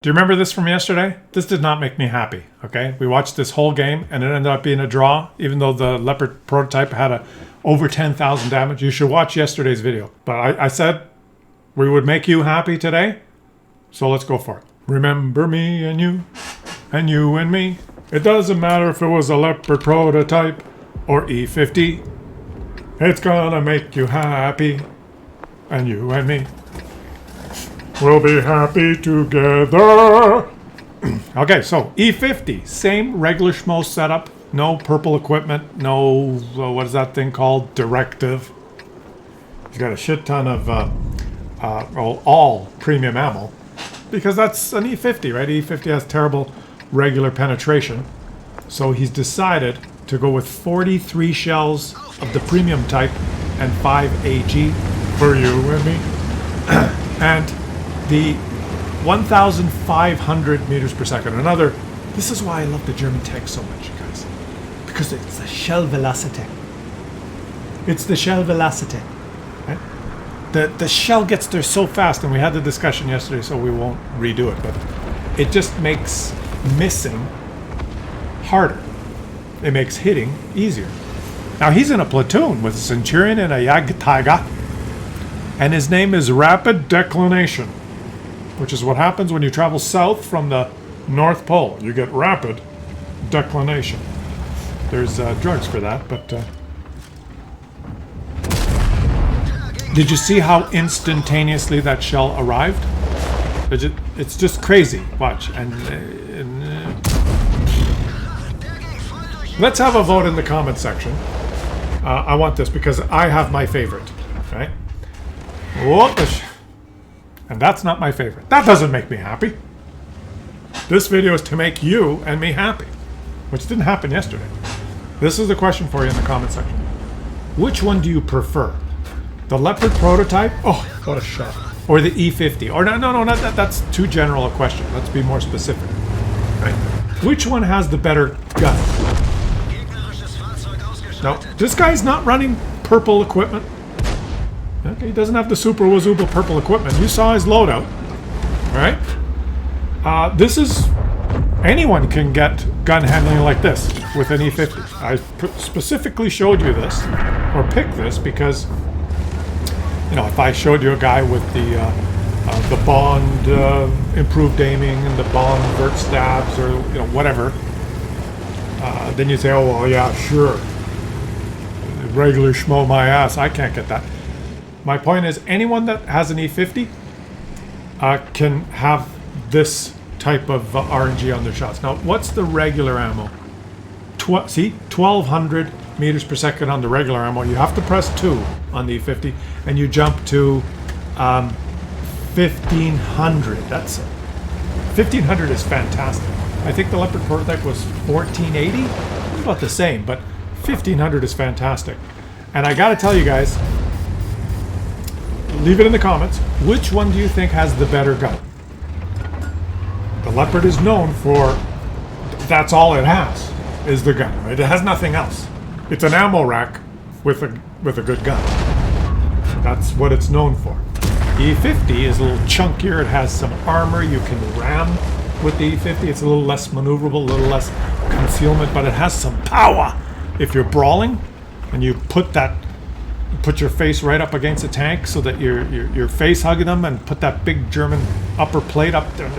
Do you remember this from yesterday? This did not make me happy, okay? We watched this whole game and it ended up being a draw, even though the Leopard Prototype had over 10,000 damage. You should watch yesterday's video. But I said we would make you happy today, so let's go for it. Remember me and you and me. It doesn't matter if it was a Leopard Prototype or E50. It's gonna make you happy, and you and me. We'll be happy together. Okay, so E50, same regular schmo setup. No purple equipment. No, what is that thing called? Directive. He's got a shit ton of all premium ammo. Because that's an E50, right? E50 has terrible regular penetration. So he's decided to go with 43 shells of the premium type and 5 AG for you and me. And the 1,500 meters per second. This is why I love the German tank so much, guys. Because it's the shell velocity. It's the shell velocity. Right? The shell gets there so fast, and we had the discussion yesterday, so we won't redo it, but it just makes missing harder. It makes hitting easier. Now he's in a platoon with a Centurion and a Jagdtiger, and his name is Rapid Declination, which is what happens when you travel south from the North Pole. You get rapid declination. There's drugs for that, but... Did you see how instantaneously that shell arrived? It's just crazy. Watch. Let's have a vote in the comment section. I want this because I have my favorite. Right? And that's not my favorite. That doesn't make me happy. This video is to make you and me happy, which didn't happen yesterday. This is the question for you in the comment section. Which one do you prefer? The Leopard Prototype? Oh, what a shot. Or the E50? Or no, not that. That's too general a question. Let's be more specific. Right? Which one has the better gun? No, this guy's not running purple equipment. Okay, he doesn't have the super wazooba purple equipment. You saw his loadout. Alright? Anyone can get gun handling like this with an E50. I specifically showed you this, or picked this, because, you know, if I showed you a guy with the Bond improved aiming and the Bond vert stabs, or, you know, whatever, then you'd say, oh, well, yeah, sure. Regular schmo my ass, I can't get that. My point is, anyone that has an E50 can have this type of RNG on their shots. Now, what's the regular ammo? See, 1,200 meters per second on the regular ammo. You have to press 2 on the E50, and you jump to 1,500. That's 1,500 is fantastic. I think the Leopard Prototype was 1,480. It's about the same, but 1,500 is fantastic. And I gotta tell you guys, leave it in the comments. Which one do you think has the better gun? The Leopard is known for, that's all it has, is the gun. Right? It has nothing else. It's an ammo rack with a good gun. That's what it's known for. The E50 is a little chunkier. It has some armor. You can ram with the E50. It's a little less maneuverable, a little less concealment, but it has some power. If you're brawling and you put your face right up against a tank so that you're face hugging them, and put that big German upper plate up there,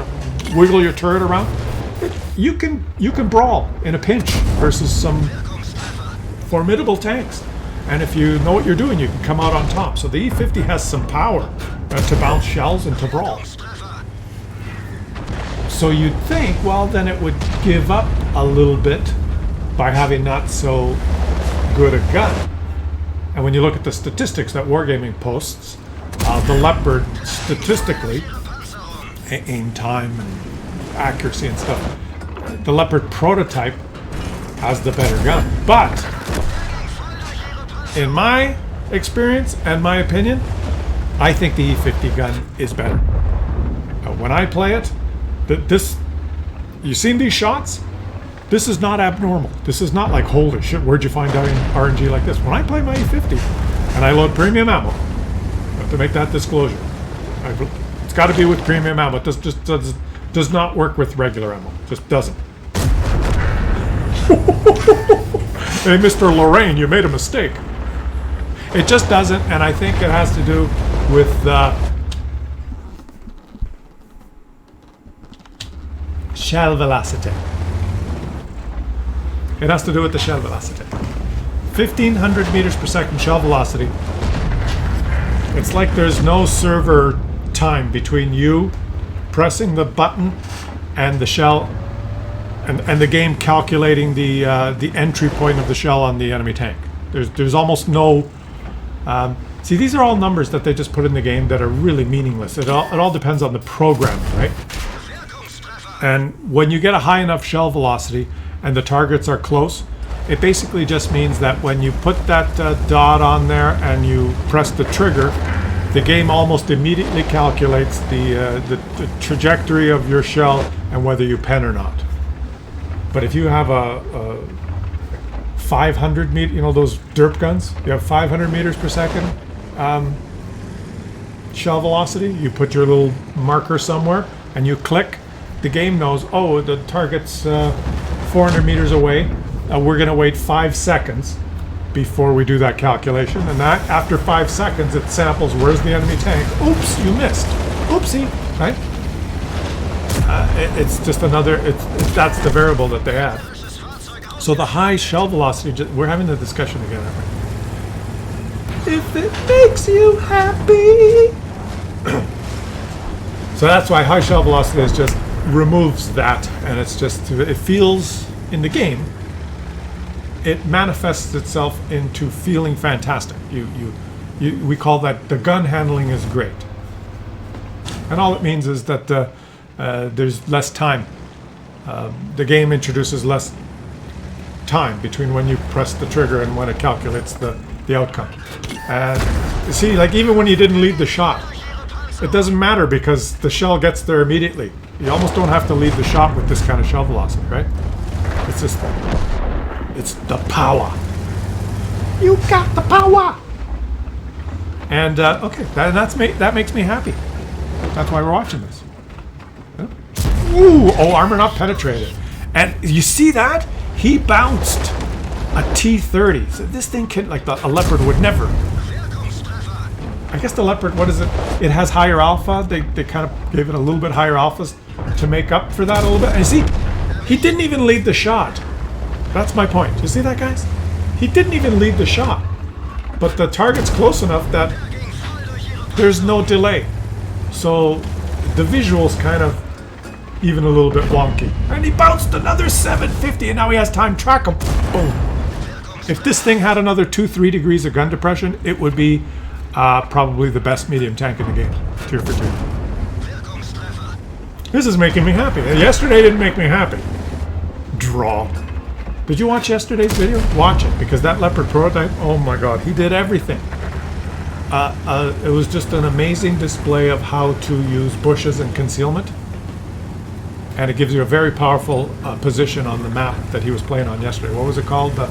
wiggle your turret around, you can brawl in a pinch versus some formidable tanks. And if you know what you're doing, you can come out on top. So the E50 has some power to bounce shells and to brawl. So you'd think, well, then it would give up a little bit by having not so good a gun. And when you look at the statistics that Wargaming posts, the Leopard statistically, aim time and accuracy and stuff, the Leopard Prototype has the better gun. But in my experience and my opinion, I think the E50 gun is better. When I play it, you seen these shots? This is not abnormal. This is not like, holy shit, where'd you find RNG like this? When I play my E50 and I load premium ammo, I have to make that disclosure. It's got to be with premium ammo. It just does not work with regular ammo. Just doesn't. Hey, Mr. Lorraine, you made a mistake. It just doesn't, and I think it has to do with shell velocity. It has to do with the shell velocity. 1,500 meters per second shell velocity. It's like there's no server time between you pressing the button and the shell, and the game calculating the entry point of the shell on the enemy tank. There's almost no. See, these are all numbers that they just put in the game that are really meaningless. It all depends on the program, right? And when you get a high enough shell velocity and the targets are close, it basically just means that when you put that dot on there and you press the trigger, the game almost immediately calculates the trajectory of your shell and whether you pen or not. But if you have a 500 meter, you know those derp guns? You have 500 meters per second shell velocity. You put your little marker somewhere and you click. The game knows, oh, the target's 400 meters away. We're going to wait 5 seconds before we do that calculation. And that after 5 seconds, it samples where's the enemy tank. Oops, you missed. Oopsie, right? It's just another, that's the variable that they add. So the high shell velocity, we're having the discussion again, aren't we? If it makes you happy. So that's why high shell velocity is just removes that, and it's just, it feels in the game, it manifests itself into feeling fantastic. We call that the gun handling is great. And all it means is that there's less time. The game introduces less time between when you press the trigger and when it calculates the outcome. And you see, like even when you didn't lead the shot, it doesn't matter because the shell gets there immediately. You almost don't have to lead the shot with this kind of shell velocity, right? It's just, it's the power. You got the power! And, okay, that makes me happy. That's why we're watching this. Ooh, oh, armor not penetrated. And you see that? He bounced a T-30. So this thing can, like a Leopard would never. I guess the Leopard, what is it? It has higher alpha. They kind of gave it a little bit higher alphas to make up for that a little bit. And see, he didn't even lead the shot. That's my point. You see that, guys? He didn't even lead the shot. But the target's close enough that there's no delay. So the visual's kind of even a little bit wonky. And he bounced another 750 and now he has time to track him. Boom. If this thing had another 2-3 degrees of gun depression, it would be probably the best medium tank in the game. Tier for 2. This is making me happy. Yesterday didn't make me happy. Draw. Did you watch yesterday's video? Watch it, because that Leopard Prototype, oh my god, he did everything. It was just an amazing display of how to use bushes and concealment. And it gives you a very powerful position on the map that he was playing on yesterday. What was it called? The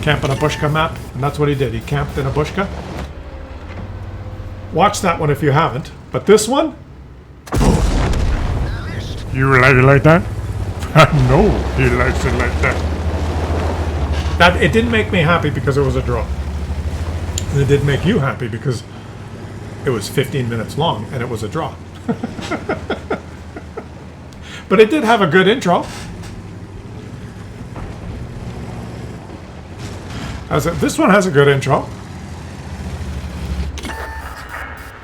Camp in a Bushka map? And that's what he did. He camped in a bushka. Watch that one if you haven't. But this one? You like it like that? I know he likes it like that. It didn't make me happy because it was a draw. It did make you happy because it was 15 minutes long and it was a draw. But it did have a good intro. This one has a good intro.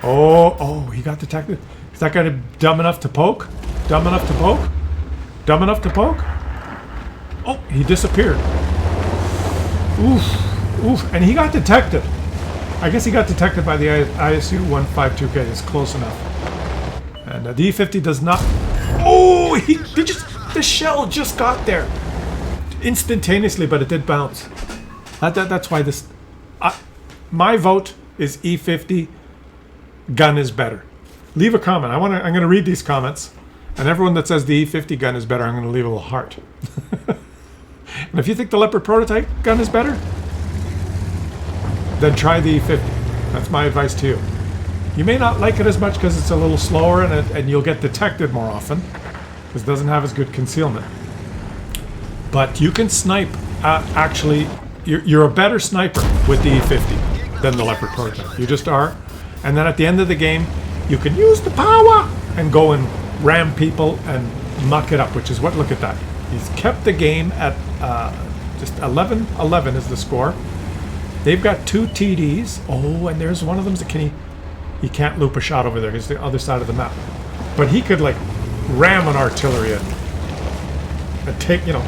Oh, he got detected. Is that guy dumb enough to poke? Dumb enough to poke? Dumb enough to poke? Oh, he disappeared. Oof, oof, and he got detected. I guess he got detected by the ISU 152K. It's close enough. And the E50 does not. Oh, the shell just got there instantaneously, but it did bounce. That's why this. My vote is E50. Gun is better. Leave a comment. I'm going to read these comments, and everyone that says the E50 gun is better, I'm going to leave a little heart. And if you think the Leopard Prototype gun is better, then try the E50. That's my advice to you. You may not like it as much because it's a little slower and you'll get detected more often. because it doesn't have as good concealment. But you can snipe. Actually, you're a better sniper with the E50 than the Leopard Prototype. You just are. And then at the end of the game, you can use the power and go and ram people and muck it up, which is what, look at that. He's kept the game at just 11-11 is the score. They've got 2 TDs. Oh, and there's one of them. He can't loop a shot over there. He's the other side of the map. But he could, like, ram an artillery and take, you know,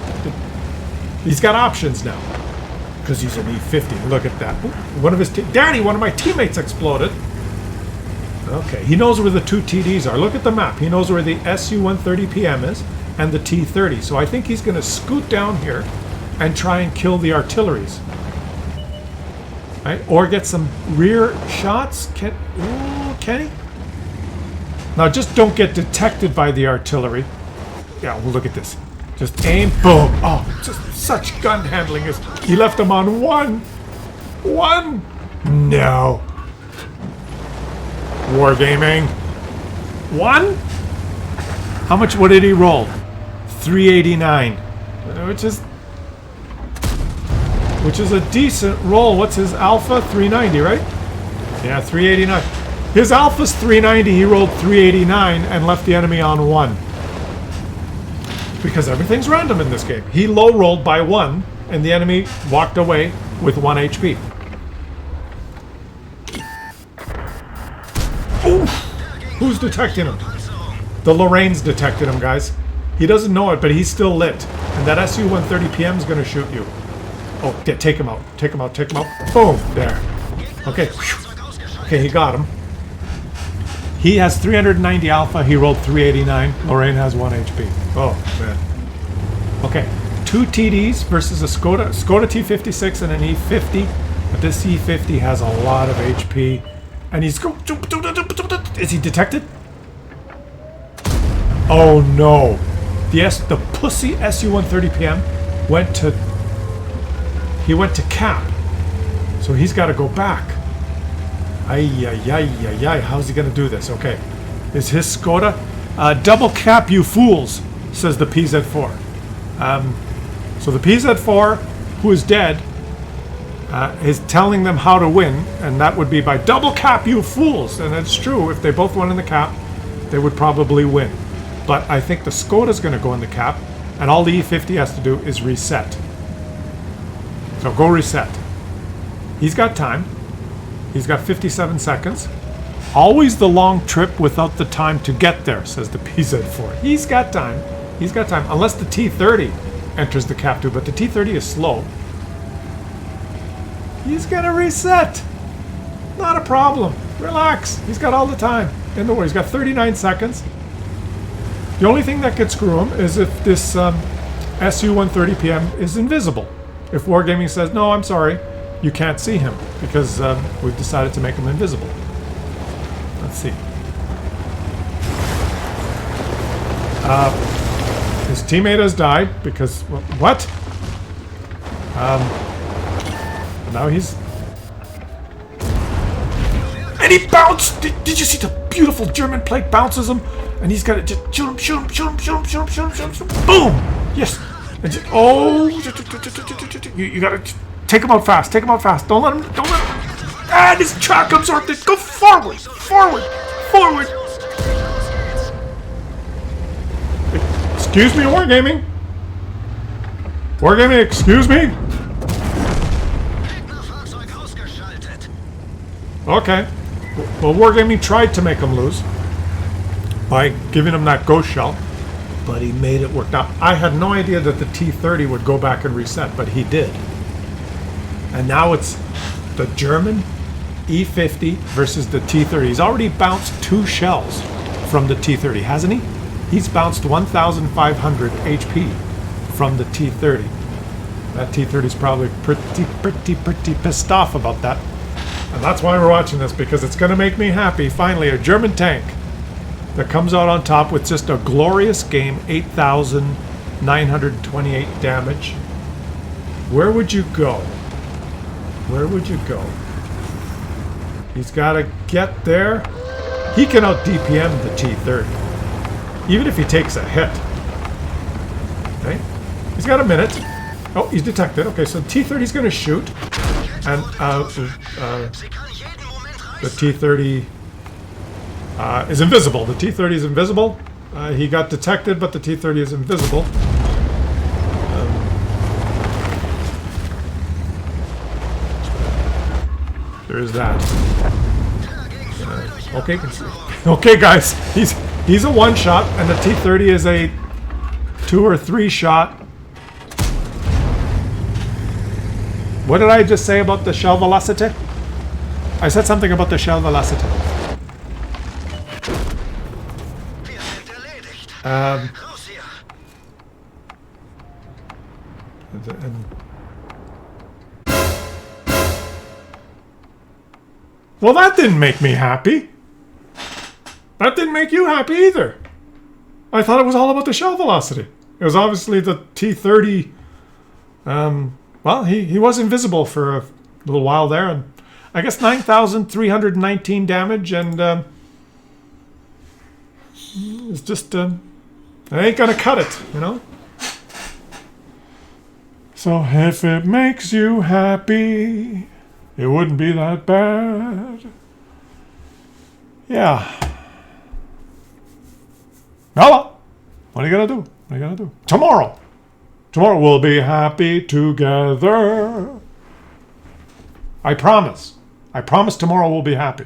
he's got options now. Because he's an E50. Look at that. Ooh, one of his Danny, one of my teammates exploded. Okay, he knows where the 2 TDs are. Look at the map. He knows where the SU-130PM is and the T-30. So I think he's going to scoot down here and try and kill the artilleries. Right? Or get some rear shots. Can he? Now just don't get detected by the artillery. Yeah, well, look at this. Just aim, boom. Oh, just such gun handling. He left him on 1. 1. No. Wargaming. 1? How much? What did he roll? 389. Which is a decent roll. What's his alpha? 390, right? Yeah, 389. His alpha's 390. He rolled 389 and left the enemy on 1. Because everything's random in this game. He low rolled by 1 and the enemy walked away with 1 HP. Oof! Who's detecting him? The Lorraine's detected him, guys. He doesn't know it, but he's still lit. And that SU-130PM is going to shoot you. Oh, yeah, take him out. Take him out. Take him out. Boom. There. Okay. Okay, he got him. He has 390 alpha. He rolled 389. Lorraine has 1 HP. Oh, man. Okay. 2 TDs versus a Skoda T56 and an E50. But this E50 has a lot of HP. And he's... Is he detected? Oh, no. The pussy SU-130PM went to... He went to cap. So he's got to go back. Ay. How's he going to do this? Okay. Is his Skoda? Double cap, you fools, says the PZ4. So the PZ4, who is dead, is telling them how to win, and that would be by double cap, you fools. And it's true. If they both went in the cap, they would probably win. But I think the Skoda's going to go in the cap, and all the E50 has to do is reset. So go reset. He's got time. He's got 57 seconds. Always the long trip without the time to get there, says the PZ4. He's got time. He's got time. Unless the T30 enters the cap too, but the T30 is slow. He's gonna reset. Not a problem. Relax. He's got all the time. In the way, he's got 39 seconds. The only thing that could screw him is if this SU-130PM is invisible. If Wargaming says, no, I'm sorry, you can't see him because we've decided to make him invisible. Let's see. His teammate has died because... What? Now he's... And he bounced! Did you see the beautiful German plate bounces him? And he's got to just shoot him. Boom! Yes! And just, oh! You gotta take him out fast. Take him out fast. Don't let him... And his track absorbed it. Go forward! Forward! Excuse me, Wargaming? Wargaming, excuse me? Okay. Well, Wargaming tried to make him lose by giving him that ghost shell, but he made it work. Now, I had no idea that the T-30 would go back and reset, but he did. And now it's the German E50 versus the T-30. He's already bounced 2 shells from the T-30, hasn't he? He's bounced 1,500 HP from the T-30. That T-30 is probably pretty pissed off about that. And that's why we're watching this, because it's going to make me happy. Finally, a German tank that comes out on top with just a glorious game, 8,928 damage. Where would you go? Where would you go? He's got to get there. He can out DPM the T-30. Even if he takes a hit, Okay. He's got a minute. Oh, he's detected. Okay, so T-30 is going to shoot. And the T-30 is invisible. The T-30 is invisible. He got detected, but the T-30 is invisible. There is that. Okay, okay, guys. He's a one shot, and the T-30 is a 2 or 3 shot. What did I just say about the shell velocity? I said something about the shell velocity. Well, that didn't make me happy. That didn't make you happy either. I thought it was all about the shell velocity. It was obviously the T-30. Well, he was invisible for a little while there, and I guess 9,319 damage, and it's just it ain't gonna cut it, you know. So if it makes you happy, it wouldn't be that bad. Yeah. Oh well. What are you gonna do? What are you gonna do? Tomorrow we'll be happy together. I promise. I promise tomorrow we'll be happy.